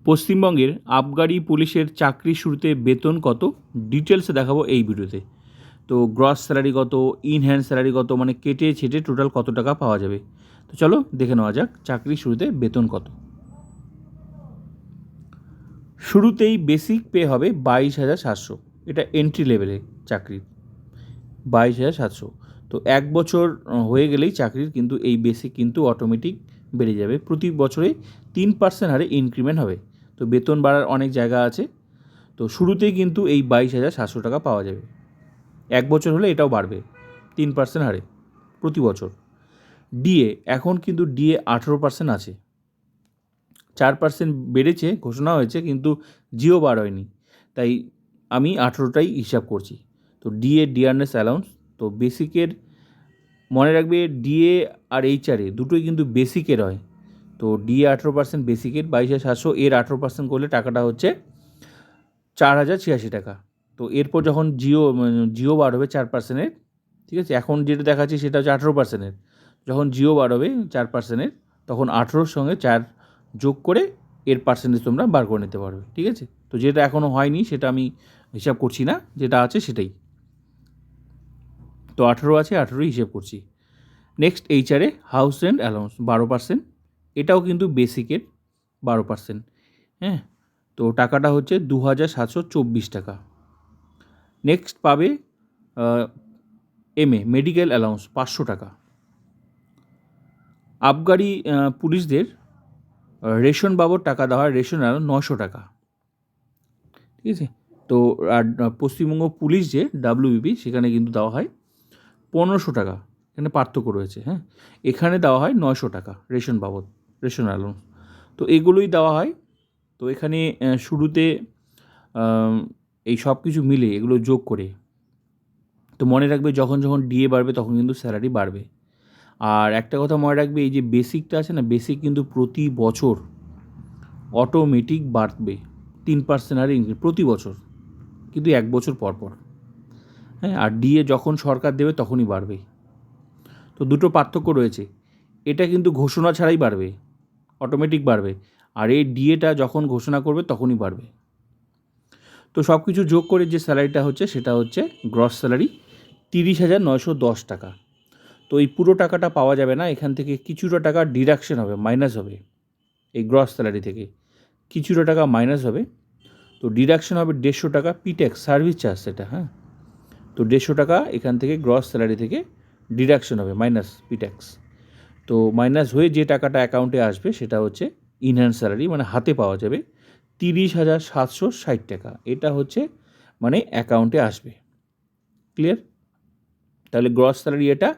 পশ্চিমবঙ্গের আবগারি পুলিশের চাকরি শুরুতে বেতন কত ডিটেলসে দেখাবো এই ভিডিওতে। তো গ্রস স্যালারি কত, ইন হ্যান্ড স্যালারি কত, মানে কেটে ছেটে টোটাল কত টাকা পাওয়া যাবে। তো চলো দেখে নেওয়া যাক চাকরি শুরুতে বেতন কত। শুরুতেই বেসিক পে হবে 22,700, এটা এন্ট্রি লেভেলে চাকরির 22,700। তো এক বছর হয়ে গেলেই চাকরির কিন্তু এই বেসিক কিন্তু অটোমেটিক বেড়ে যাবে, প্রতি বছরে 3% হারে ইনক্রিমেন্ট হবে। তো বেতন বাড়ার অনেক জায়গা আছে, তো শুরুতেই কিন্তু এই 22,700 টাকা পাওয়া যাবে। এক বছর হলে এটাও বাড়বে 3% হারে প্রতি বছর। ডিএ এখন কিন্তু ডিএ 18% আছে, 4% বেড়েছে, ঘোষণা হয়েছে, কিন্তু জিও বার হয়নি, তাই আমি 18টাই হিসাব করছি। তো ডিএ ডিয়ারনেস অ্যালাউন্স, তো বেসিকের মনে রাখবে ডিএ আর এইচআরএ দুটোই কিন্তু বেসিকের হয়। তো ডিএ 18% বেসিকের 22,700, এর 18% করলে টাকাটা হচ্ছে 4,086 টাকা। তো এরপর যখন জিও বার হবে 4%, ঠিক আছে, এখন যেটা দেখাচ্ছি সেটা হচ্ছে 18%। যখন জিও বার হবে 4%, তখন 18-র সঙ্গে 4 যোগ করে এর পার্সেন্টেজ তোমরা বার করে নিতে পারবে, ঠিক আছে। তো যেটা এখনও হয়নি সেটা আমি হিসাব করছি না, যেটা আছে সেটাই। তো 18 আছে, 18ই হিসেব করছি। Next HRA house rent allowance 12%, এটাও কিন্তু বেসিকের 12%। হ্যাঁ, তো টাকাটা হচ্ছে 2,724 টাকা। নেক্সট পাবে এমএ মেডিকেল অ্যালাউন্স 500 টাকা। আবগারি পুলিশদের রেশন বাবদ টাকা দেওয়া হয়, রেশন অ্যালাউন্স 900 টাকা, ঠিক আছে। তো আর পশ্চিমবঙ্গ পুলিশ যে ডাব্লিউবিপি সেখানে কিন্তু দেওয়া হয় 1500 টাকা, এখানে পার্থক্য রয়েছে। হ্যাঁ, এখানে দেওয়া হয় 900 টাকা রেশন বাবদ, রেশন অ্যালাউন্স। তো এগুলোই দেওয়া হয়। তো এখানে শুরুতে এই সব কিছু মিলে এগুলো যোগ করে, তো মনে রাখবে যখন যখন ডিএ বাড়বে তখন কিন্তু স্যালারি বাড়বে। আর একটা কথা মনে রাখবে, এই যে বেসিকটা আছে না, বেসিক কিন্তু প্রতি বছর অটোমেটিক বাড়বে 3% হারে ইনক্রিজ প্রতি বছর, কিন্তু এক বছর পর পর। হ্যাঁ, আর ডিএ যখন সরকার দেবে তখনই বাড়বে। তো দুটো পার্থক্য রয়েছে, এটা কিন্তু ঘোষণা ছাড়াই বাড়বে, অটোমেটিক বাড়বে, আর এই ডিএটা যখন ঘোষণা করবে তখনই বাড়বে। তো সব কিছু যোগ করে যে স্যালারিটা হচ্ছে সেটা হচ্ছে গ্রস স্যালারি 30,910 টাকা। তো এই পুরো টাকাটা পাওয়া যাবে না, এখান থেকে কিছুটা টাকা ডিডাকশন হবে, মাইনাস হবে, এই গ্রস স্যালারি থেকে কিছুটা টাকা মাইনাস হবে। তো ডিডাকশন হবে 150 টাকা, পিট্যাক্স সার্ভিস চার্জ সেটা। হ্যাঁ, তো 150 টাকা এখান থেকে গ্রস স্যালারি থেকে ডিডাকশন হবে, মাইনাস পিট্যাক্স। তো মাইনাস হয়ে যে টাকাটা অ্যাকাউন্টে আসবে সেটা হচ্ছে ইনহ্যান্ড স্যালারি, মানে হাতে পাওয়া যাবে 30,760 টাকা। এটা হচ্ছে মানে অ্যাকাউন্টে আসবে। ক্লিয়ার? তাহলে গ্রস স্যালারি এটা,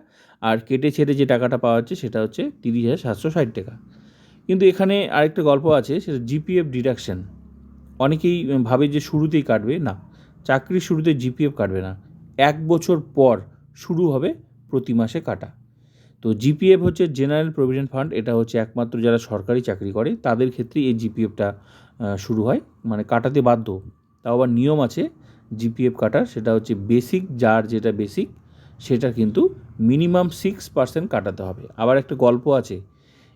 আর কেটে ছেটে যে টাকাটা পাওয়া যাচ্ছে সেটা হচ্ছে 30,760 টাকা। কিন্তু এখানে আরেকটা গল্প আছে, সেটা জিপিএফ ডিডাকশন। অনেকেই ভাবে যে শুরুতেই কাটবে, না, চাকরির শুরুতে জিপিএফ কাটবে না, এক বছর পর শুরু হবে প্রতি মাসে কাটা। তো জিপিএফ হচ্ছে জেনারেল প্রভিডেন্ট ফান্ড, এটা হচ্ছে একমাত্র যারা সরকারি চাকরি করে তাদের ক্ষেত্রেই এই জিপিএফটা শুরু হয়, মানে কাটাতে বাধ্য। তাও আবার নিয়ম আছে জিপিএফ কাটার, সেটা হচ্ছে বেসিক, যার যেটা বেসিক সেটা কিন্তু মিনিমাম 6% কাটাতে হবে। আবার একটা গল্প আছে,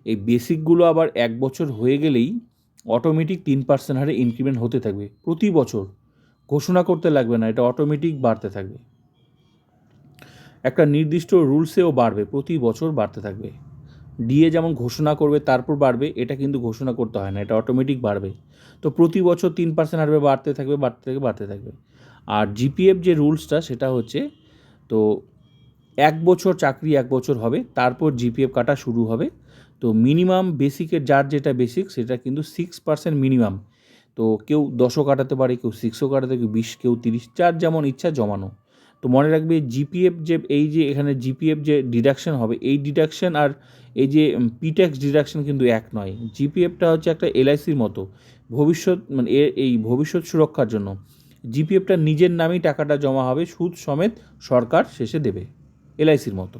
এই বেসিকগুলো আবার এক বছর হয়ে গেলেই অটোমেটিক 3% হারে ইনক্রিমেন্ট হতে থাকবে প্রতি বছর, ঘোষণা করতে লাগবে না, এটা অটোমেটিক বাড়তে থাকবে, একটা নির্দিষ্ট রুলসেও বাড়বে, প্রতি বছর বাড়তে থাকবে। ডিএ যেমন ঘোষণা করবে তারপর বাড়বে, এটা কিন্তু ঘোষণা করতে হয় না, এটা অটোমেটিক বাড়বে। তো প্রতি বছর 3% হারে বাড়তে থাকবে, বাড়তে থাকবে, বাড়তে থাকবে। আর জিপিএফ যে রুলসটা সেটা হচ্ছে, তো এক বছর চাকরি এক বছর হবে, তারপর জিপিএফ কাটা শুরু হবে। তো মিনিমাম বেসিকের যার যেটা বেসিক সেটা কিন্তু 6% মিনিমাম। তো কেউ 10ও কাটাতে পারে, কেউ 6ও কাটাতে, কেউ 20, কেউ 30, যার যেমন ইচ্ছা জমানো। তো মনে রাখবে জিপিএফ যে এই যে এখানে জিপিএফ যে ডিডাকশন হবে, এই ডিডাকশন আর এই যে পিট্যাক্স ডিডাকশন কিন্তু এক নয়। জিপিএফটা হচ্ছে একটা এলআইসির মতো, ভবিষ্যৎ মানে এই ভবিষ্যৎ সুরক্ষার জন্য। জিপিএফটা নিজের নামেই টাকাটা জমা হবে, সুদ সমেত সরকার শেষে দেবে, এলআইসির মতো।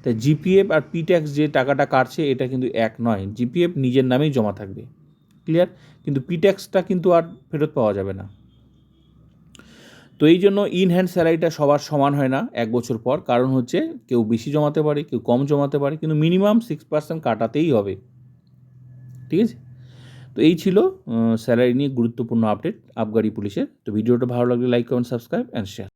তাই জিপিএফ আর পিট্যাক্স যে টাকাটা কাটছে এটা কিন্তু এক নয়, জিপিএফ নিজের নামেই জমা থাকবে। ক্লিয়ার? কিন্তু পিট্যাক্সটা কিন্তু আর ফেরত পাওয়া যাবে না। তো এই জন্য ইন হ্যান্ড স্যালারিটা সবার সমান হয় না এক বছর পর, কারণ হচ্ছে কেউ বেশি জমাতে পারে, কেউ কম জমাতে পারে, কিন্তু মিনিমাম 6% কাটাতেই হবে, ঠিক আছে। তো এই ছিল স্যালারি নিয়ে গুরুত্বপূর্ণ আপডেট আবগারি পুলিশের। তো ভিডিওটা ভালো লাগলে like, comment, subscribe and share.